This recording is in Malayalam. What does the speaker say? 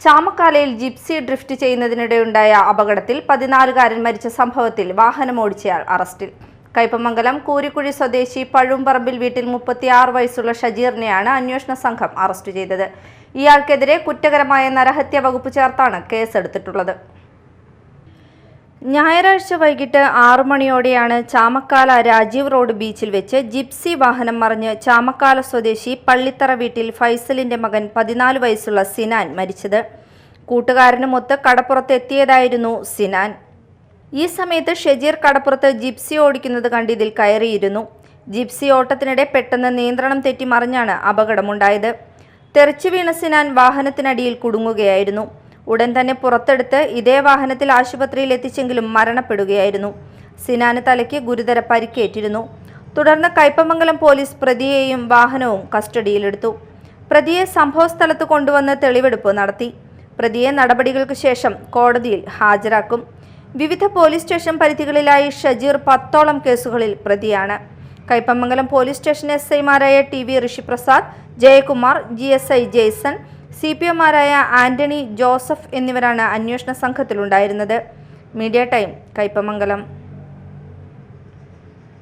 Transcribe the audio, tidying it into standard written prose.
ചാമക്കാലയിൽ ജിപ്സി ഡ്രിഫ്റ്റ് ചെയ്യുന്നതിനിടെയുണ്ടായ അപകടത്തിൽ 14-കാരൻ മരിച്ച സംഭവത്തിൽ വാഹനമോടിച്ചയാൾ അറസ്റ്റിൽ. കയ്പമംഗലം കൂരിക്കുഴി സ്വദേശി പഴുംപറമ്പിൽ വീട്ടിൽ 36 വയസ്സുള്ള ഷജീറിനെയാണ് അന്വേഷണ സംഘം അറസ്റ്റ് ചെയ്തത്. ഇയാൾക്കെതിരെ കുറ്റകരമായ നരഹത്യ വകുപ്പ് ചേർത്താണ് കേസെടുത്തിട്ടുള്ളത്. ഞായറാഴ്ച വൈകിട്ട് 6 മണിയോടെയാണ് ചാമക്കാല രാജീവ് റോഡ് ബീച്ചിൽ വെച്ച് ജിപ്സി വാഹനം മറിഞ്ഞ് ചാമക്കാല സ്വദേശി പള്ളിത്തറ വീട്ടിൽ ഫൈസലിന്റെ മകൻ 14 വയസ്സുള്ള സിനാൻ മരിച്ചത്. കൂട്ടുകാരനുമൊത്ത് കടപ്പുറത്ത് എത്തിയതായിരുന്നു സിനാൻ. ഈ സമയത്ത് ഷജീർ കടപ്പുറത്ത് ജിപ്സി ഓടിക്കുന്നത് കണ്ട് ഇതിൽ കയറിയിരുന്നു. ജിപ്സി ഓട്ടത്തിനിടെ പെട്ടെന്ന് നിയന്ത്രണം തെറ്റി മറിഞ്ഞാണ് അപകടമുണ്ടായത്. തെറിച്ചു വീണ സിനാൻ വാഹനത്തിനടിയിൽ കുടുങ്ങുകയായിരുന്നു. ഉടൻ തന്നെ പുറത്തെടുത്ത് ഇതേ വാഹനത്തിൽ ആശുപത്രിയിൽ എത്തിച്ചെങ്കിലും മരണപ്പെടുകയായിരുന്നു. സിനാന് തലയ്ക്ക് ഗുരുതര പരിക്കേറ്റിരുന്നു. തുടർന്ന് കയ്പമംഗലം പോലീസ് പ്രതിയെയും വാഹനവും കസ്റ്റഡിയിലെടുത്തു. പ്രതിയെ സംഭവസ്ഥലത്ത് കൊണ്ടുവന്ന് തെളിവെടുപ്പ് നടത്തി. പ്രതിയെ നടപടികൾക്ക് ശേഷം കോടതിയിൽ ഹാജരാക്കും. വിവിധ പോലീസ് സ്റ്റേഷൻ പരിധികളിലായി ഷജീർ 10ഓളം കേസുകളിൽ പ്രതിയാണ്. കയ്പമംഗലം പോലീസ് സ്റ്റേഷൻ SI-മാരായ TV Rishiprasad, Jayakumar, GSI Jason, CPO-മാരായ ആന്റണി, ജോസഫ് എന്നിവരാണ് അന്വേഷണ സംഘത്തിലുണ്ടായിരുന്നത്. Media time, Kaipamangalam.